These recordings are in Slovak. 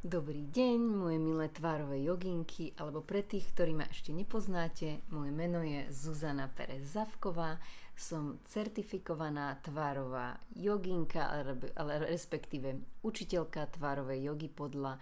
Dobrý deň, moje milé tvárové joginky, alebo pre tých, ktorí ma ešte nepoznáte, moje meno je Zuzana Perez-Zavková, som certifikovaná tvárová joginka, ale respektíve učiteľka tvárovej jogy podľa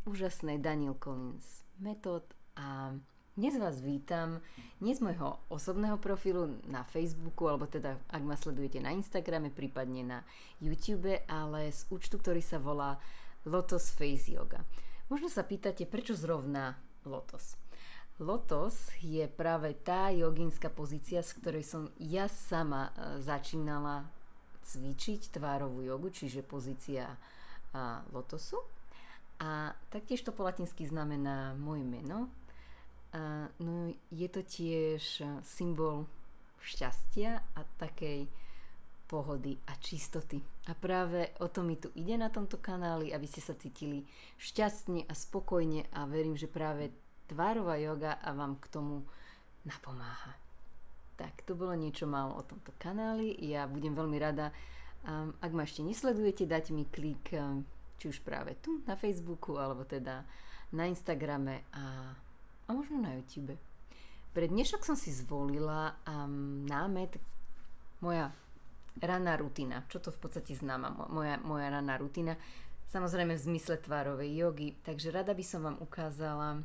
úžasnej Danielle Collins metód a dnes vás vítam nie z môjho osobného profilu na Facebooku, alebo teda ak ma sledujete na Instagrame, prípadne na YouTube, ale z účtu, ktorý sa volá Lotus Face Yoga. Možno sa pýtate, prečo zrovna Lotus? Lotus je práve tá joginská pozícia, z ktorej som ja sama začínala cvičiť tvárovú jogu, čiže pozícia lotosu. A taktiež to po latinsky znamená moje meno. No je to tiež symbol šťastia a takej pohody a čistoty. A práve o to mi tu ide na tomto kanáli, aby ste sa cítili šťastne a spokojne a verím, že práve tvárová joga a vám k tomu napomáha. Tak, to bolo niečo málo o tomto kanáli. Ja budem veľmi rada, ak ma ešte nesledujete, dajte mi klik, či už práve tu na Facebooku, alebo teda na Instagrame a možno na YouTube. Pre dnešok som si zvolila námet moja ranná rutina. Čo to v podstate znamená? Moja ranná rutina. Samozrejme v zmysle tvárovej jogy. Takže rada by som vám ukázala,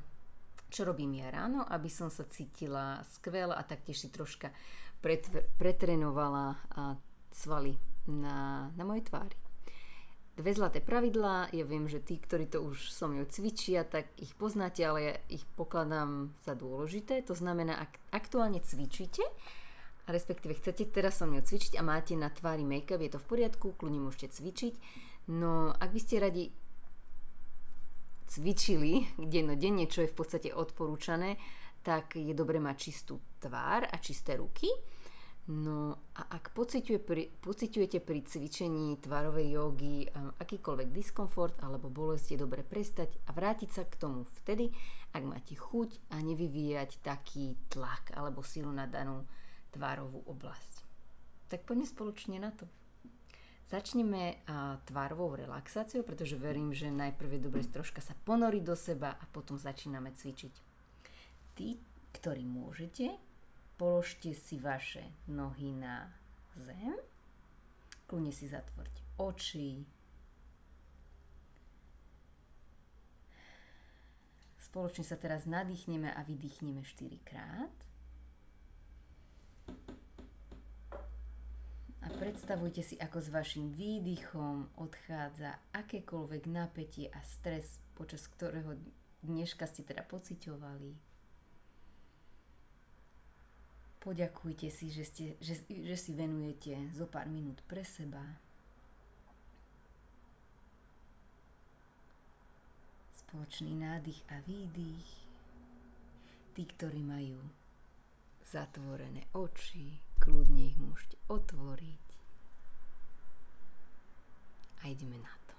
čo robím ja ráno, aby som sa cítila skvelé a taktiež si troška pretrénovala svaly na mojej tvári. Dve zlaté pravidlá. Ja viem, že tí, ktorí to už so mnou cvičia, tak ich poznáte, ale ja ich pokladám za dôležité. To znamená, ak aktuálne cvičíte, respektíve chcete teraz so mnou cvičiť a máte na tvári make-up, je to v poriadku, kľudne môžete cvičiť. No ak by ste radi cvičili dennodenne, čo je v podstate odporúčané, tak je dobre mať čistú tvár a čisté ruky. No a ak pociťujete pri cvičení tvárovej jogy akýkoľvek diskomfort alebo bolesť, je dobre prestať a vrátiť sa k tomu vtedy, ak máte chuť a nevyvíjať taký tlak alebo silu na danú tvárovú oblasť. Tak poďme spoločne na to. Začneme tvárovou relaxáciou, pretože verím, že najprv je dobre troška sa ponoriť do seba a potom začíname cvičiť. Tí, ktorí môžete, položte si vaše nohy na zem, kľudne si zatvorte oči. Spoločne sa teraz nadýchneme a vydýchneme 4-krát. A predstavujte si, ako s vašim výdychom odchádza akékoľvek napätie a stres, počas ktorého dneška ste teda pociťovali. Poďakujte si, že si venujete zo pár minút pre seba. Spoločný nádych a výdych. Tí, ktorí majú zatvorené oči, kľudne ich môžete otvoriť. A ideme na to.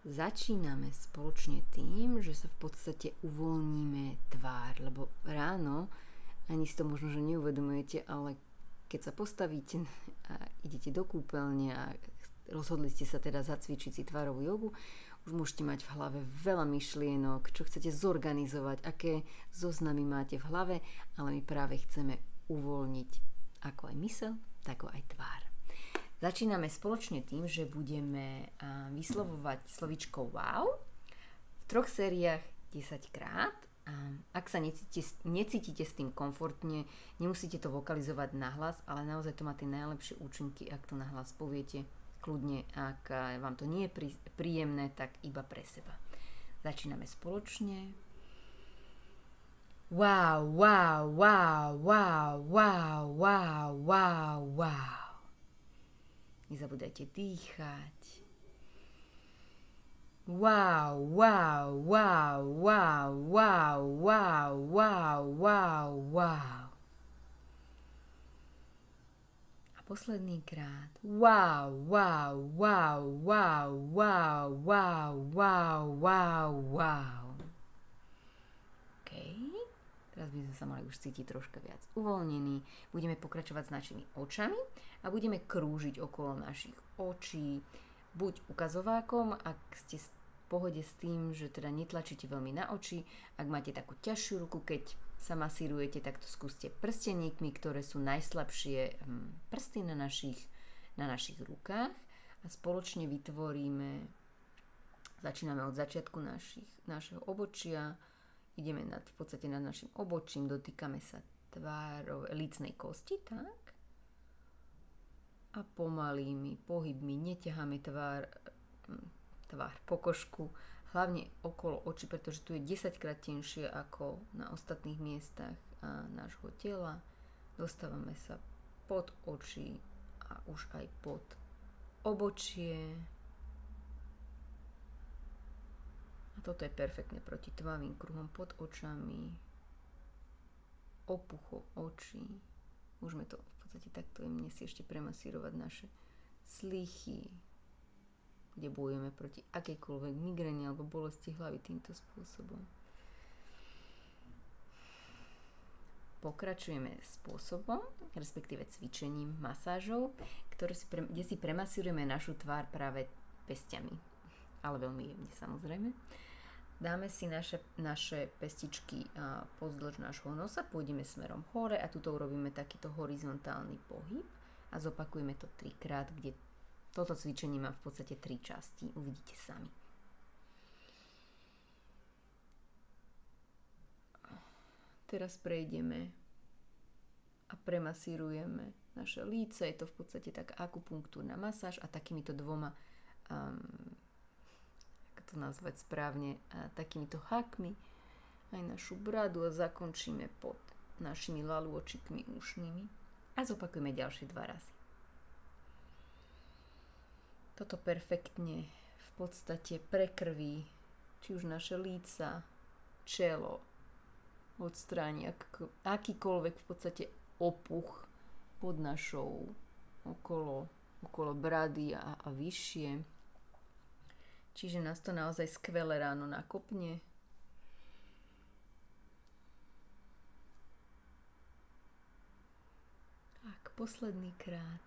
Začíname spoločne tým, že sa v podstate uvoľníme tvár, lebo ráno ani si to možno, že neuvedomujete, ale keď sa postavíte a idete do kúpeľne a rozhodli ste sa teda zacvičiť si tvárovú jogu, už môžete mať v hlave veľa myšlienok, čo chcete zorganizovať, aké zoznamy máte v hlave, ale my práve chceme uvoľniť ako aj myseľ, tak aj tvár. Začíname spoločne tým, že budeme vyslovovať slovíčko wow v 3 sériách 10 krát. Ak sa necítite s tým komfortne, nemusíte to vokalizovať nahlas, ale naozaj to má tie najlepšie účinky, ak to nahlas poviete. Kľudne, ak vám to nie je príjemné, tak iba pre seba. Začíname spoločne. Wow, wow, wow, wow, wow, wow, wow, wow. Nezabudajte dýchať. Wow, wow, wow, wow, wow, wow, wow, wow, wow. Posledný krát. Wow, wow, wow, wow, wow, wow, wow, wow, wow. OK. Teraz by sme sa mali už cítiť troška viac uvoľnení. Budeme pokračovať s našimi očami a budeme krúžiť okolo našich očí. Buď ukazovákom, ak ste pohode s tým, že teda netlačíte veľmi na oči. Ak máte takú ťažšiu ruku, keď sa masírujete, tak to skúste prsteníkmi, ktoré sú najslabšie prsty na našich rukách a spoločne začíname od začiatku našeho obočia, ideme v podstate nad našim obočím, dotýkame sa lícnej kosti, tak? A pomalými pohybmi neťaháme tvár pokožku, hlavne okolo očí, pretože tu je 10-krát tenšie ako na ostatných miestach nášho tela. Dostávame sa pod oči a už aj pod obočie. A toto je perfektne proti tmavým kruhom pod očami, opuchom očí. Môžeme to v podstate takto jemne si ešte premasírovať naše slichy, kde bojujeme proti akejkoľvek migréne alebo bolesti hlavy týmto spôsobom. Pokračujeme spôsobom, respektíve cvičením, masážou, kde si premasírujeme našu tvár práve pestiami, ale veľmi jemne samozrejme. Dáme si naše pestičky pozdĺž nášho nosa, pôjdeme smerom hore a tuto urobíme takýto horizontálny pohyb a zopakujeme to 3-krát, kde toto cvičenie má v podstate 3 časti, uvidíte sami. Teraz prejdeme a premasírujeme naše líce, je to v podstate taká akupunktúrna masáž a takýmito dvoma ako to nazvať správne, takýmito hakmi aj našu bradu a zakončíme pod našimi lalôčikmi ušnými a zopakujeme ďalšie 2 razy. Toto perfektne v podstate prekrví či už naše líca, čelo, odstráni akýkoľvek v podstate opuch pod našou okolo brady a vyššie. Čiže nás to naozaj skvelé ráno nakopne. Tak, posledný krát.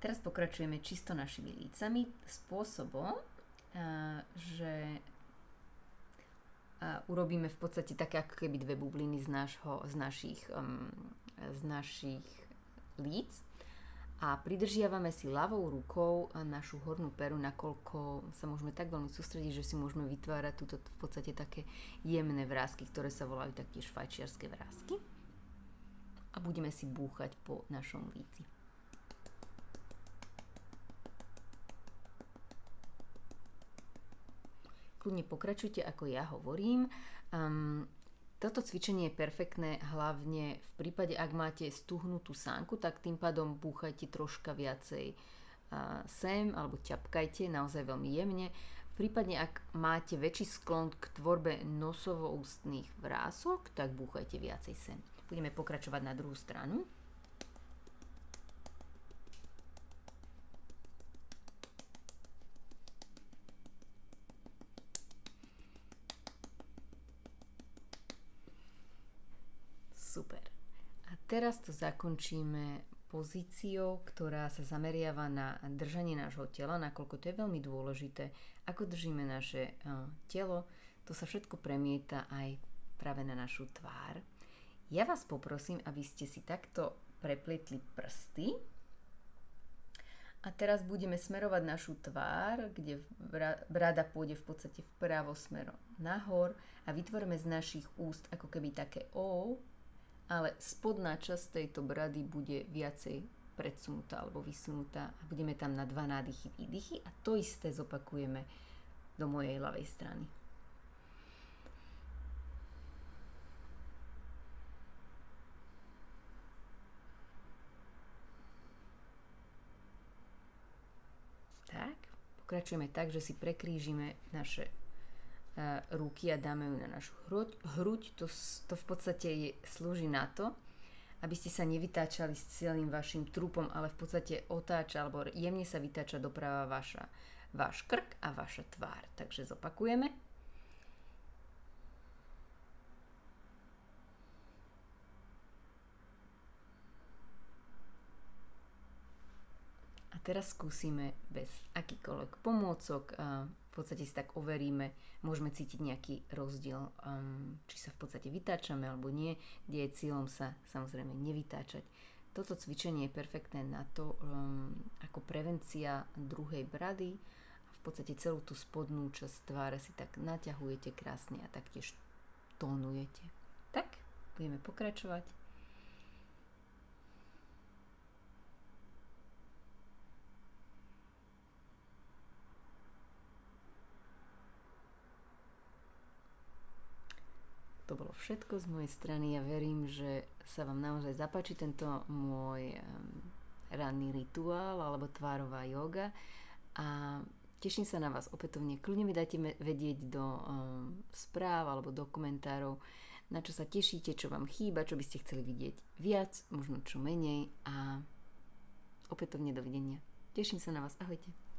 Teraz pokračujeme čisto našimi lícami spôsobom, že urobíme v podstate také ako keby 2 bubliny z našich líc a pridržiavame si ľavou rukou našu hornú peru, nakoľko sa môžeme tak veľmi sústrediť, že si môžeme vytvárať túto v podstate také jemné vrásky, ktoré sa volajú taktiež fajčiarske vrásky a budeme si búchať po našom líci. Kľudne pokračujte, ako ja hovorím. Toto cvičenie je perfektné hlavne v prípade, ak máte stuhnutú sánku, tak tým pádom búchajte troška viacej sem, alebo ťapkajte naozaj veľmi jemne. Prípadne, ak máte väčší sklon k tvorbe nosovo-ústnych vrások, tak búchajte viacej sem. Budeme pokračovať na druhú stranu. Super. A teraz to zakončíme pozíciou, ktorá sa zameriava na držanie nášho tela, nakoľko to je veľmi dôležité. Ako držíme naše telo, to sa všetko premieta aj práve na našu tvár. Ja vás poprosím, aby ste si takto prepletli prsty. A teraz budeme smerovať našu tvár, kde brada pôjde v podstate vpravo smerom nahor a vytvoríme z našich úst ako keby také O, ale spodná časť tejto brady bude viacej predsunutá alebo vysunutá a budeme tam na 2 nádychy, výdychy a to isté zopakujeme do mojej ľavej strany. Tak, pokračujeme tak, že si prekrížime naše ruky a dáme ju na našu hruď. To v podstate slúži na to, aby ste sa nevytáčali s celým vašim trupom, ale v podstate otáča alebo jemne sa vytáča doprava váš krk a vaša tvár. Takže zopakujeme. A teraz skúsime bez akýkoľvek pomôcok, v podstate si tak overíme, môžeme cítiť nejaký rozdiel, či sa v podstate vytáčame alebo nie, kde je cieľom sa samozrejme nevytáčať. Toto cvičenie je perfektné na to, ako prevencia druhej brady. V podstate celú tú spodnú časť tváre si tak naťahujete krásne a taktiež tónujete. Tak, budeme pokračovať. To bolo všetko z mojej strany. Ja verím, že sa vám naozaj zapáči tento môj ranný rituál alebo tvárová yoga a teším sa na vás opätovne. Kľudne mi dajte vedieť do správ alebo do komentárov, na čo sa tešíte, čo vám chýba, čo by ste chceli vidieť viac, možno čo menej a opätovne dovidenia. Teším sa na vás. Ahojte.